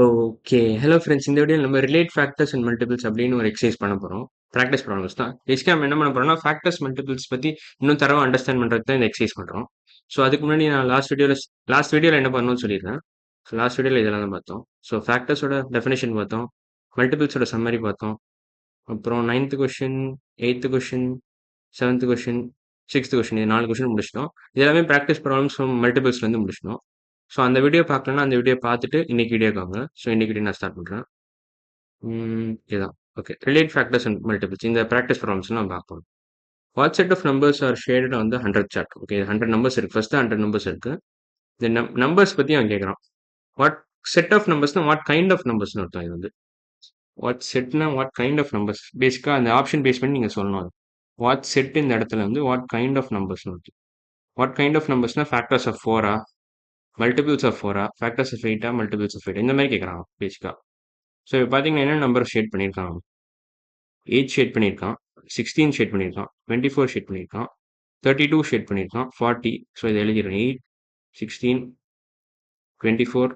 Okay. Hello friends. இந்த வீடியோல நம்ம ரிலேட் ஃபேக்டர்ஸ் அண்ட் மல்டிபிள்ஸ் அப்படின்னு ஒரு எக்சர்சைஸ் பண்ண போறோம். பிராக்டிஸ் ப்ராப்ளம்ஸ் தான். பேசிக்கா நம்ம என்ன பண்ண போறோம்னா, ஃபேக்டர்ஸ், மல்டிபிள்ஸ் பத்தி இன்னும் தரவா அண்டர்ஸ்டாண்ட் பண்றதுக்கு தான் இந்த எக்சர்சைஸ் பண்றோம். ஸோ அதுக்கு முன்னாடி நான் லாஸ்ட் வீடியோல என்ன பண்ணணும்னு சொல்லியிருந்தேன். ஸோ லாஸ்ட் வீடியோல இதெல்லாம் தான் பார்த்தோம். ஸோ ஃபேக்டர்ஸோட டெஃபினிஷன் பார்த்தோம். மல்டிபிள்ஸோட சம்மரி பார்த்தோம். அப்புறம் 9த் கொஸ்டின், 8த் கொஸ்டின், 7த் கொஸ்டின், 6த் கொஸ்டின் இது 4 கொஸ்டின் முடிச்சிட்டோம். இது எல்லாமே பிராக்டிஸ் ப்ராப்ளம்ஸ் ஃப்ரம் மல்டிபிள்ஸ்லேருந்து முடிச்சிட்டோம். ஸோ அந்த வீடியோ பார்க்கலன்னா அந்த வீடியோ பார்த்துட்டு இன்னைக்கு வீடியோக்கு வாங்க. ஸோ இன்னைக்கு வீடியோ நான் ஸ்டார்ட் பண்ணுறேன். இதுதான். Okay. Relate factors and multiples இந்த பிராக்டிஸ் ப்ராப்ளம்ஸ் நம்ம பார்ப்போம். What set of numbers are shaded on the 100 chart? Okay. 100 numbers இருக்கு. ஃபர்ஸ்ட் 100 நம்பர்ஸ் இருக்கு. இந்த நம்பர்ஸ் பத்தி அவன் கேட்குறான். வாட் செட் ஆஃப் நம்பர்ஸ்னா வாட் கைண்ட் ஆஃப் நம்பர்ஸ்னு அர்த்தம் இது வந்து. வாட் செட்னா வாட் கைண்ட் ஆஃப் நம்பர்ஸ். பேசிக்கா அந்த ஆப்ஷன் பேஸ் பண்ணி நீங்க சொல்லணும் அது. வாட் செட் இந்த இடத்துல வந்து வாட் கைண்ட் ஆஃப் நம்பர்ஸ்னு அர்த்தம். வாட் கைண்ட் ஆஃப் நம்பர்ஸ்னா ஃபேக்டர்ஸ் ஆஃப் 4ஆ, மல்டிபிள்ஸ் ஆஃப் 4ஆ, ஃபேக்டர்ஸ் ஆஃப் 8ஆ, மல்டிபிள்ஸ் ஆஃப் 8 இந்த மாதிரி கேட்குறான் பேசிக்கா. ஸோ இப்போ பார்த்தீங்கன்னா என்ன நம்பர் ஷேட் பண்ணியிருக்கான்? 8 ஷேட் பண்ணியிருக்கான், 16 ஷேட் பண்ணியிருக்கான், 24 ஷேட் பண்ணியிருக்கான், 32 ஷேட் பண்ணியிருக்கான், 40. ஸோ இதை எழுதிடுறேன். 8, 16, 24,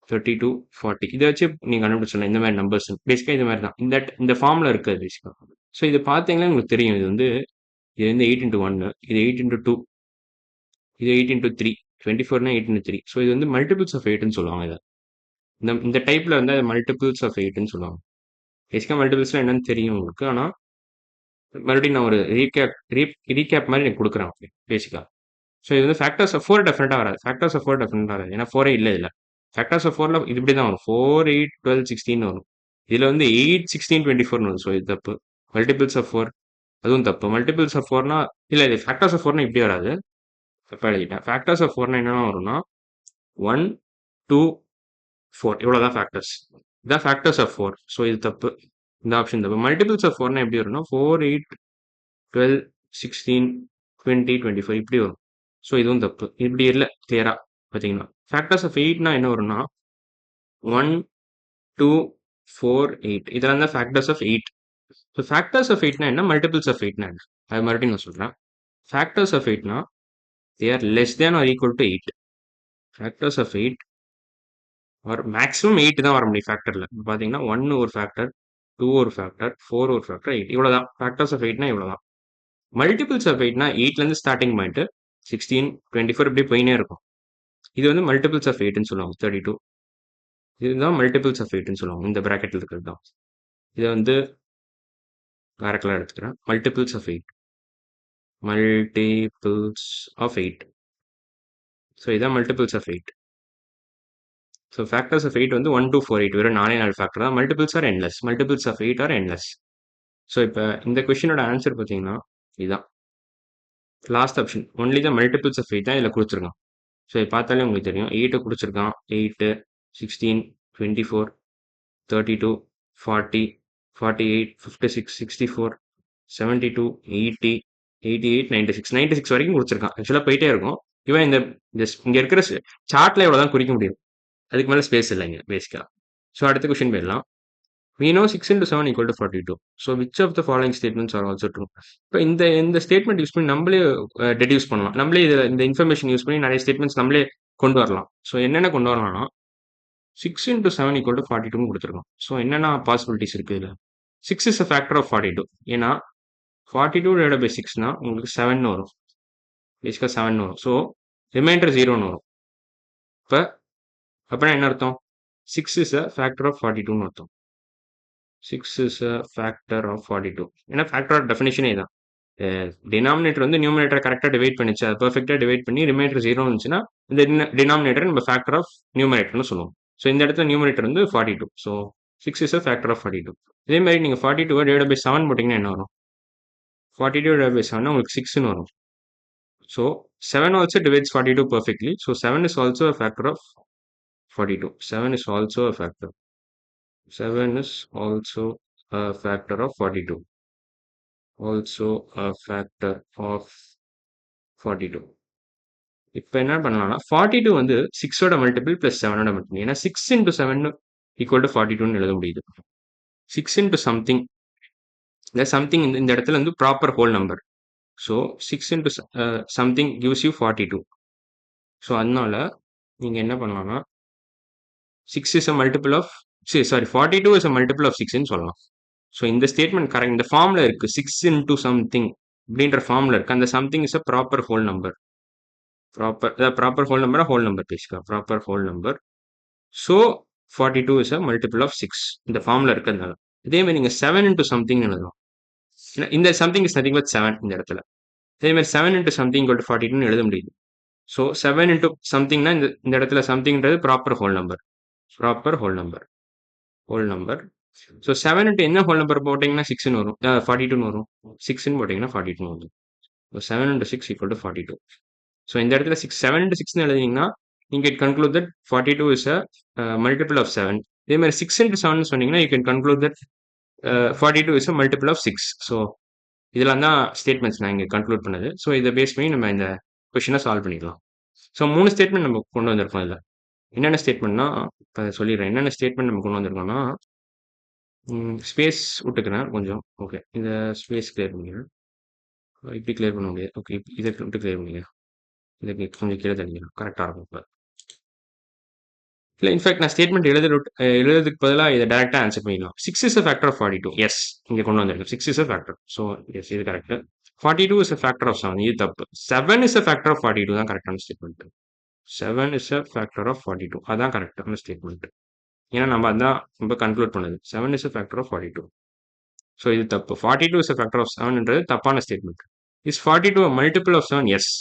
32, 40. இதை வச்சு நீங்கள் கண்டுபிடிச்சிடலாம் இந்த மாதிரி நம்பர்ஸ். பேசிக்காக இது மாதிரி தான். இந்த ஃபார்மில் இருக்குது பேசிக்காக. ஸோ இது பார்த்தீங்கன்னா உங்களுக்கு தெரியும். இது வந்து 8 இன்ட்டு 1, இது 8 இன்ட்டு 2, இது 8 இன்ட்டு 3, 24னா 8 இன்ட்டு 3. ஸோ இது வந்து மல்டிபிள்ஸ் ஆஃப் 8ன்னு சொல்லுவாங்க இதை. இந்த டைப்பில் வந்து அது மல்டிபிள்ஸ் ஆஃப் 8ன்னு சொல்லுவாங்க. பேசிக்காக மல்டிபிள்ஸ்லாம் என்னன்னு தெரியும் உங்களுக்கு. ஆனால் மறுபடியும் நான் ஒரு ரீகேப் மாதிரி எனக்கு கொடுக்குறேன் பேசிக்கா. ஸோ இது வந்து ஃபேக்டர்ஸ் ஆஃப் 4 டெஃபினட்டாக வராது. ஃபேக்டர்ஸ் ஆஃப் 4 டெஃபினட்டாக வராது. ஏன்னா 4 இல்லை இதில். ஃபேக்டர்ஸ் ஆஃப் 4ல இது இப்படி தான் வரும். 4, 8, 12, 16 வரும். இதில் வந்து 8, 16, 24 வரும். ஸோ இது தப்பு. மல்டிபிள்ஸ் ஆஃப் 4 அதுவும் தப்பு. மல்டிபிள்ஸ் ஆஃப் 4னா இல்லை இது ஃபேக்டர்ஸ் ஆஃப் 4னா இப்படி வராது. தப்பாக எழுதிட்டேன். ஃபேக்டர்ஸ் ஆஃப் 4னா என்னென்ன வரும்னா 1, 2, 4 இவ்வளோதான் ஃபேக்டர்ஸ். இதான் ஃபேக்டர்ஸ் ஆஃப் 4. ஸோ இது தப்பு. இந்த ஆப்ஷன் தப்பு. மல்டிபிள்ஸ் ஆஃப் 4னா எப்படி வரும்னா 4, 8, 12, 16, 20, 24 இப்படி வரும். ஸோ இதுவும் தப்பு. இப்படி இல்லை கிளியரா பார்த்தீங்கன்னா. ஃபேக்டர்ஸ் ஆஃப் 8னா என்ன வரும்னா 1, 2, 4, 8 இதெல்லாம் தான் factors of 8. So factors of 8னா என்ன, மல்டிபிள்ஸ் ஆஃப் 8னா என்ன, அது மறுபடியும் நான் சொல்கிறேன். ஃபேக்டர்ஸ் ஆஃப் 8னா they are less than or equal to 8. Factors of 8 are maximum 8 தான் வர முடியும் ஃபேக்டரில். பார்த்தீங்கன்னா 1 ஒரு ஃபேக்டர், 2 ஒரு ஃபேக்டர், 4 ஒரு ஃபேக்டர், 8 இவ்வளோதான். ஃபேக்டர்ஸ் ஆஃப் 8னா இவ்வளோதான். மல்டிபிள்ஸ் ஆஃப் 8னா 8லேருந்து ஸ்டார்டிங் பாயிண்ட் 16, 24 இப்படி போயினே இருக்கும். இது வந்து மல்டிபிள்ஸ் ஆஃப் 8ன்னு சொல்லுவாங்க. 32 இதுதான் மல்டிபிள்ஸ் ஆஃப் 8ன்னு சொல்லுவாங்க. இந்த ப்ராக்கெட்டில் இருக்கிறது தான். இதை வந்து வேற கலர் எடுத்துக்கிறேன். Multiples of 8. Multiples of 8. So இதான் multiples of 8. So factors of 8 வந்து 1, 2, 4, 8 வெறும் 4 ஃபேக்டர் தான். Multiples are endless. Multiples of 8 are endless. So இப்போ இந்த கொஸ்டினோட ஆன்சர் பார்த்தீங்கன்னா இதுதான். லாஸ்ட் ஆப்ஷன் ஒன்லி தான் மல்டிபிள்ஸ் ஆஃப் 8 தான் இதில் கொடுத்துருக்கான். ஸோ இது பார்த்தாலே உங்களுக்கு தெரியும். 8 கொடுத்துருக்கான். 8, 16, 24, 32, 40, 48, 56, 64, 72, 80, 88, 96, 96 வரைக்கும் கொடுத்துருக்கான். ஆக்சுவலாக போயிட்டே இருக்கும். இவன் இங்க இருக்கிற சார்ட்ல இவ்வளோ தான் குறிக்க முடியும். அதுக்கு மேலே ஸ்பேஸ் இல்லைங்க பேசிக்கா. ஸோ அடுத்த கொஸ்டின் போயிடலாம். We know 6 into 7 equal to 42. So which of the following statements are also true? இப்போ இந்த ஸ்டேட்மெண்ட் யூஸ் பண்ணி நம்மளே டெடியூஸ் பண்ணலாம். நம்மளே இந்த இன்ஃபர்மேஷன் யூஸ் பண்ணி நிறைய ஸ்டேட்மெண்ட்ஸ் நம்மளே கொண்டு வரலாம். ஸோ என்னென்ன கொண்டு வரலாம்னா 6 into 7 equal to 42 கொடுத்துருக்கோம். ஸோ என்னென்ன பாசிபிலிட்டிஸ் இருக்குது இதில்? 6 is a factor of 42. ஏன்னா 42 divided by 6னா உங்களுக்கு 7 வரும். பேசிக்காக 7 வரும். ஸோ ரிமைண்டர் 0ன்னு வரும். இப்போ அப்படின்னா என்ன அர்த்தம்? 6 is a factor of 42ன்னு அர்த்தம். 6 is a factor of 42. ஏன்னா ஃபேக்டர் ஆஃப் டெஃபினேஷனே தான். டினாமினேட்டர் வந்து நியூமினேட்டரை கரெக்டாக டிவைட் பண்ணிச்சு. அது பர்ஃபெக்டாக டிவைட் பண்ணி ரிமைண்டர் 0 இருந்துச்சுன்னா இந்த டினாமினேட்டர் நம்ம ஃபேக்டர் ஆஃப் நியூமினேட்டர்னு சொல்லுவோம். ஸோ இந்த இடத்துல நியூமினேட்டர் வந்து 42. So 6 is a factor of 42. இதே மாதிரி நீங்கள் 42 டிவைட் பை 7 போட்டிங்கன்னா என்ன வரும்? 42 divided by 7 உங்களுக்கு 6ன்னு வரும். So 7 also divides 42 perfectly. So 7 is also a factor of 42. 7 is also a factor. 7 is also a factor of 42. Also a factor of 42. இப்போ என்ன பண்ணலாம்னா 42 வந்து 6ஓட மல்டிபிள் பிளஸ் 7ஓட மல்டிபிள். ஏன்னா 6 into 7 ஈக்குவல் டு 42ன்னு எழுத முடியுது. 6 into something இந்த something இந்த இடத்துல வந்து proper whole number. So 6 into something gives you 42. So அதனால நீங்கள் என்ன பண்ணலாம்னா 6 is a multiple of, sorry, 42 is a multiple of 6 ன்னு சொல்லலாம். ஸோ இந்த ஸ்டேட்மெண்ட் கரெக்ட். இந்த ஃபார்ம்ல இருக்கு 6 இன்டூ சம்திங் அப்படின்ற ஃபார்ம்ல இருக்கு. அந்த something is a proper whole number. Proper whole number whole number பேசிக்கலாம். Proper whole number. So 42 is a multiple of 6 இந்த ஃபார்ம்ல இருக்கிறதுனால. இதே மாதிரி நீங்க 7 இன்டூ சம்திங் எழுதலாம். இந்த சம்திங் இஸ் நதிங் பட் 7 இந்த இடத்துல. அதே மாதிரி 7 இன்டூ சம்திங் ஈக்குவல் டு 42 எழுத முடியுது. ஸோ 7 இன்டூ சம்திங்னா இந்த இடத்துல சம்திங்ன்றது proper whole number. Proper whole number. Whole number. So 7 into என்ன ஹோல் நம்பர் போட்டிங்கன்னா 6ன்னு வரும். 42ன்னு வரும். 6ன்னு போட்டிங்கன்னா 42 வரும். So 7 into 6 equal to 42. So இந்த இடத்துல 7 இன்ட்டு 6ன்னு எழுதினீங்கன்னா you can conclude that 42 is a multiple of 7. இதே மாதிரி 6 into 7 சொன்னீங்கன்னா you can conclude that 42 is a multiple of 6. So இதெல்லாம் தான் ஸ்டேட்மெண்ட்ஸ் நான் இங்கே கன்க்ளூட் பண்ணது. ஸோ இதை பேஸ் பண்ணி நம்ம இந்த கொஷினை சால்வ் பண்ணிக்கலாம். ஸோ 3 ஸ்டேட்மெண்ட் நம்ம கொண்டு வந்திருக்கோம் இதில். என்னென்ன ஸ்டேட்மெண்ட்னா இப்போ சொல்லிடுறேன். என்னென்ன ஸ்டேட்மெண்ட் நம்ம கொண்டு வந்திருக்கோம்னா, ஸ்பேஸ் விட்டுக்கிறேன் கொஞ்சம். ஓகே, இந்த ஸ்பேஸ் கிளியர் பண்ணிக்கிறேன். இப்படி கிளியர் பண்ண முடியாது. ஓகே, இதை விட்டு கிளியர் பண்ணிக்கிறேன். இதுக்கு கொஞ்சம் கீழே தள்ளிக்கிறேன். கரெக்டாக இருக்கும் இப்போ. இல்லை, இன்ஃபேக்ட் நான் ஸ்டேட்மெண்ட் எழுதுறதுக்கு பதிலாக இதை டேரெக்டாக ஆன்சர் பண்ணிக்கலாம். 6 is a factor of 42. Yes, இங்கே கொண்டு வந்திருக்கு. 6 is a factor. So yes, இது correct. 42 is a factor of 7. இது தப்பு. 7 இஸ் அ ஃபேக்டர் ஆஃப் 42 தான் கரெக்டான statement. 7 is a factor of 42. அதான் கரெக்டான ஸ்டேட்மெண்ட். ஏன்னா நம்ம அதான் நம்ம கன்க்ளூட் பண்ணது. 7 is a factor of 42. So இது தப்பு. 42 இஸ் அ ஃபேக்டர் ஆஃப் 7ன்றது தப்பான statement. Is 42 multiple of 7? Yes,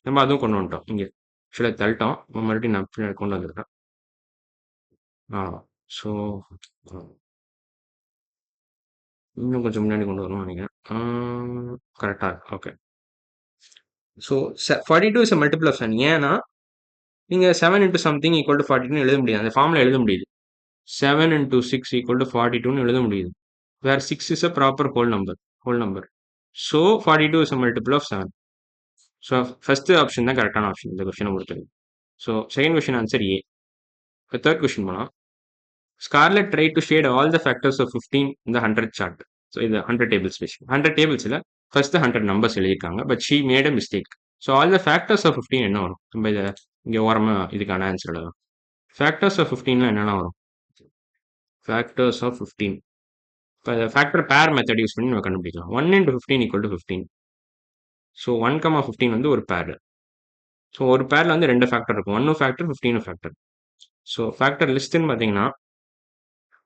நம்ம அதுவும் கொண்டு வந்துட்டோம். இங்கே ஆக்சுவலாக தள்ளிட்டோம். மறுபடியும் நான் கொண்டு வந்திருக்கேன். ஸோ இன்னும் கொஞ்சம் முன்னாடி கொண்டு வரணும்னு நினைக்கிறேன். கரெக்டாக இருக்கு. Okay, so 42 is a multiple of 7. ஏன்னா நீங்கள் 7 இன்ட்டு சம்திங் ஈக்குவல் டு 42 எழுத முடியாது. அந்த ஃபார்மில் எழுத முடியுது. 7 இன்ட்டு 6 ஈக்குவல் டு 42 எழுத முடியுது. Where 6 is a proper whole number. So 42 is a multiple of 7. So first option தான் கரெக்டான ஆப்ஷன் இந்த கொஸ்டினை பொறுத்தவரைக்கும். So second question answer A. இப்போ தேர்ட் கொஸ்டின் போனால், Scarlett tried to shade all the factors of 15 in the 100 chart. So இது 100 tables பேசி 100 டேபிள்ஸில் ஃபர்ஸ்ட் 100 நம்பர்ஸ் எழுதியிருக்காங்க. But she made a mistake. So all the factors of 15 என்ன வரும்? நம்ம இதை இங்கே ஓரமாக இதுக்கான ஆன்சர் எழுதலாம். ஃபேக்டர்ஸ் ஆஃப் 15 என்னென்ன வரும்? ஃபேக்டர்ஸ் ஆஃப் 15 இப்போ ஃபேக்டர் பேர் மெத்தட் யூஸ் பண்ணி நம்ம கண்டுபிடிக்கலாம். 1 into 15 ஈக்குவல் டு 15. ஸோ 1,15 வந்து ஒரு பேர். ஸோ ஒரு பேரில் வந்து 2 ஃபேக்டர் இருக்கும். 1 ஃபேக்டர், 15 ஃபேக்டர். ஸோ ஃபேக்டர் லிஸ்ட்டுன்னு பார்த்தீங்கன்னா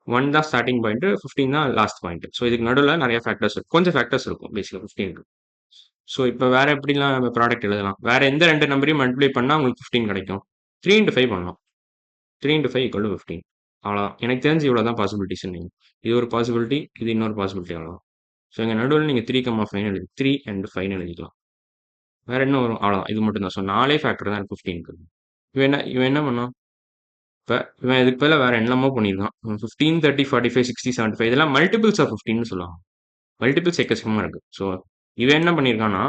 1 தான் ஸ்டார்டிங் பாயிண்ட், 15 தான் லாஸ்ட் பாயிண்ட். ஸோ இதுக்கு நடுவில் நிறைய ஃபேக்டர்ஸ் இருக்கும். கொஞ்சம் ஃபேக்டர்ஸ் இருக்கும் பேசிக்காக 15க்கு. ஸோ இப்போ வேற எப்படிலாம் நம்ம ப்ராடக்ட் எழுதலாம்? வேற எந்த 2 நம்பரையும் மல்டிப்ளை பண்ணால் உங்களுக்கு 15 கிடைக்கும். 3 into 5 பண்ணலாம். 3 into 5 ஈக்குவல் டு 15. அவ்வளோதான். எனக்கு தெரிஞ்சு இவ்வளோ தான் பாசிபிலிட்டிஸ். நீங்கள் இது ஒரு பாசிபிலிட்டி, இது இன்னொரு பாசிபிலிட்டி. அவ்வளோதான். ஸோ எங்கள் நடுவில் நீங்கள் 3,5 எழுதி 3 and 5 எழுதிக்கலாம். வேற என்ன வரும்? அவ்வளோதான். இது மட்டும் தான். ஸோ 4 ஃபேக்டர் தான் 15க்கு. இவன் என்ன பண்ணான்? இப்போ இவன் இதுக்கு பதிலாக வேற என்னமோ பண்ணியிருக்கான். 15, 30, 45, 60, 75 இதெல்லாம் மல்டிபிள்ஸ் ஆஃப் 15ன்னு சொல்லுவாங்க. மல்டிபிள்ஸ் எக்கச்சக்கமாக இருக்கு. ஸோ இவன் என்ன பண்ணியிருக்கான்னா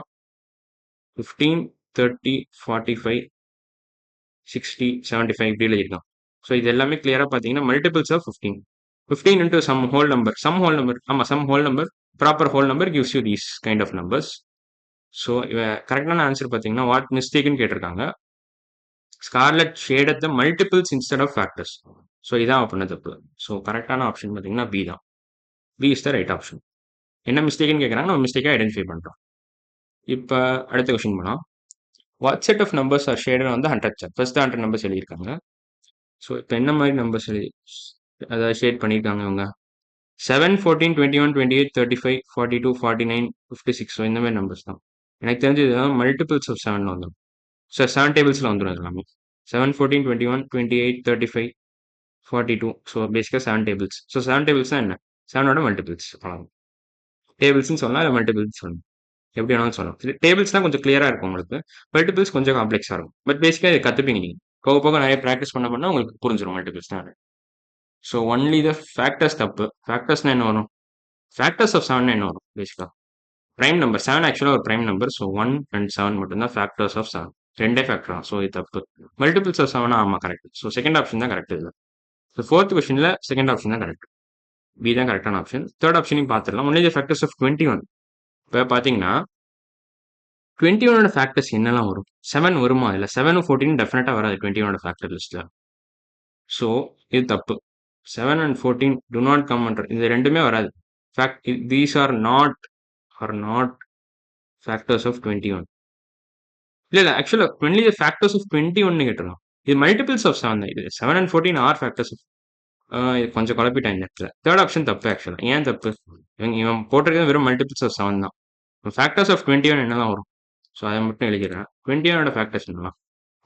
15, 30, 45, 60, 75 இப்படி எழுதியிருக்கான். ஸோ இது எல்லாமே கிளியராக பார்த்தீங்கன்னா multiples of 15. 15 into some whole number. ஆமாம், some whole number, proper whole number gives you these kind of numbers. So இவன் கரெக்டான ஆன்சர் பார்த்தீங்கன்னா வாட் மிஸ்டேக்னு கேட்டிருக்காங்க. Scarlett shaded the multiples instead of factors. So இதான் பண்ண தப்பு. ஸோ கரெக்டான ஆப்ஷன் பார்த்தீங்கன்னா பி தான். B is the right option. என்ன மிஸ்டேக்னு கேட்குறாங்க, நம்ம மிஸ்டேக்காக ஐடென்டிஃபை பண்ணுறோம். இப்போ அடுத்த கொஸ்டின் போனால், what set of numbers are shaded வந்து 100 சார்ட். ஃபர்ஸ்ட் 100 நம்பர்ஸ் எழுதியிருக்காங்க. ஸோ இப்போ என்ன மாதிரி நம்பர்ஸ் அதாவது ஷேட் பண்ணியிருக்காங்க இவங்க? 7, 14, 21, 28, 35, 42, 49, 56. ஸோ இந்த மாதிரி நம்பர்ஸ் தான். எனக்கு தெரிஞ்சு இதுதான் மல்டிபிள்ஸ் ஆஃப் 7 வந்துடும். ஸோ 7 டேபிள்ஸில் வந்துடும் எல்லாமே. 7, 14, 21, 28, 35, 42. ஸோ பேசிக்காக 7 டேபிள்ஸ். ஸோ 7 டேபிள்ஸ் தான் என்ன? 7ஓட மல்டிபிள்ஸ். அவ்வளோ டேபிள்ஸ்னு சொல்லலாம், இல்லை மல்டிபிள்ஸ் சொல்லணும். எப்படி வேணாலும் சொல்லலாம். டேபிள்ஸ் தான் கொஞ்சம் கிளியராக இருக்கும் உங்களுக்கு. மல்டிபிள்ஸ் கொஞ்சம் காம்ப்ளெக்ஸாக இருக்கும். பட் பேசிக்காக இதை கற்றுப்பீங்க நீங்கள். போக போக நிறைய ப்ராக்டிஸ் பண்ண உங்களுக்கு புரிஞ்சிடும் மல்டிபிள்ஸ் தான். ஸோ ஒன்லி த ஃபேக்டர்ஸ் தப்பு. ஃபேக்டர்ஸ்னா என்ன வரும்? ஃபேக்டர்ஸ் ஆஃப் 7 என்ன வரும்? பேசிக்காக ப்ரைம் நம்பர். 7 ஆக்சுவலாக ஒரு ப்ரைம் நம்பர். ஸோ 1 and 7 மட்டும்தான் ஃபேக்டர்ஸ் ஆஃப் 7. ரெண்டே ஃபேக்டர் தான். ஸோ இது தப்பு. மல்டிபிள்ஸ் ஆஃப் 7 ஆமாம் கரெக்ட். ஸோ செகண்ட் ஆப்ஷன் தான் கரெக்ட் இல்லை. ஸோ ஃபோர்த் கொஸ்டினில் செகண்ட் ஆப்ஷன் தான் கரெக்ட். பி தான் கரெக்டான ஆப்ஷன். தேர்ட் ஆப்ஷனையும் பார்த்துடலாம். Only the factors of 21. இப்போ பார்த்தீங்கன்னா 21ஓட ஃபேக்டர்ஸ் என்னெல்லாம் வரும்? 7 வருமா? இல்லை 7, 14 டெஃபினட்டாக வராது 21ஓட ஃபேக்டர் லிஸ்ட்டில். ஸோ இது தப்பு. 7 and 14 do not come under, இது ரெண்டுமே வராது. Fact these are not factors of 21. இல்ல ஆக்சுவலா ஒன்லி த ஃபேக்டர்ஸ் ஆஃப் 21 கேட்டிருக்கான். இது மல்டிபிள்ஸ் ஆஃப் 7 தான். இது 7 and 14 ஆர் ஃபேக்டர்ஸ் ஆஃப். இது கொஞ்சம் குழப்பிட்டேன் இந்த இடத்துல. தேர்ட் ஆப்ஷன் தப்பு ஆக்சுவலா. ஏன் தப்பு? இவன் போட்டிருக்கிறது வெறும் மல்டிபிள்ஸ் ஆஃப் 7 தான். ஃபேக்டர்ஸ் ஆஃப் 21 என்னதான் வரும்? ஸோ அதை மட்டும் எழுதிடுறேன். 21ஓட ஃபேக்டர்ஸ் என்னலாம்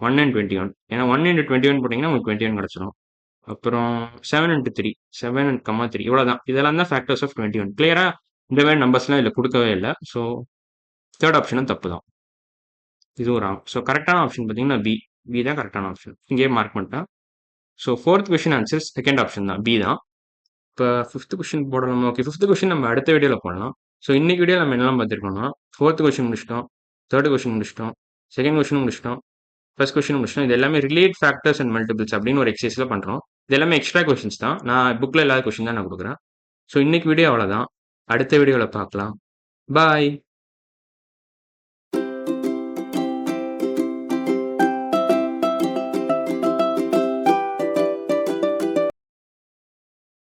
1 and 21. ஏன்னா 1 into 21 போட்டிங்கன்னா உங்களுக்கு 21 கிடச்சிடும். அப்புறம் 7 into 3, 7 and 3, இவ்வளோதான். இதெல்லாம் தான் ஃபேக்டர்ஸ் ஆஃப் 21. கிளியரா இந்த மாதிரி நம்பர்ஸ்லாம் இதில் கொடுக்கவே இல்லை. ஸோ தேர்ட் ஆப்ஷனும் தப்பு தான். இதுவும் ராங். ஸோ கரெக்டான ஆப்ஷன் பார்த்தீங்கன்னா பி தான் கரெக்டான ஆப்ஷன். இங்கேயே மார்க் பண்ணிட்டேன். So fourth question answer second option தான், பி தான். இப்போ ஃபிஃப்த் கொஸ்டின் போடலாம். ஓகே, ஃபிஃப்த் கொஸ்டின் நம்ம அடுத்த வீடியோவில் போடலாம். ஸோ இன்னைக்கு வீடியோ நம்ம என்னெல்லாம் பார்த்துருக்கோம்னா, ஃபோர்த் கொஸ்டின் முடிச்சிட்டோம், தேர்ட் கொஸ்டின் முடிச்சிட்டோம், செகண்ட் கொஸ்டின் முடிச்சிட்டோம், ஃபர்ஸ்ட் கொஸ்டின் முடிச்சிட்டோம். இது எல்லாமே ரிலேட் ஃபேக்டர்ஸ் அண்ட் மல்டிபிள்ஸ் அப்படின்னு ஒரு எக்ஸசைஸில் பண்ணுறோம். இது எல்லாமே எக்ஸ்ட்ரா கொஸ்டின்ஸ் தான். நான் புக்கில் இல்லாத கொஸ்டின் தான் நான் கொடுக்குறேன். ஸோ இன்னைக்கு வீடியோ அவ்வளோதான். அடுத்த வீடியோவில் பார்க்கலாம். பாய்.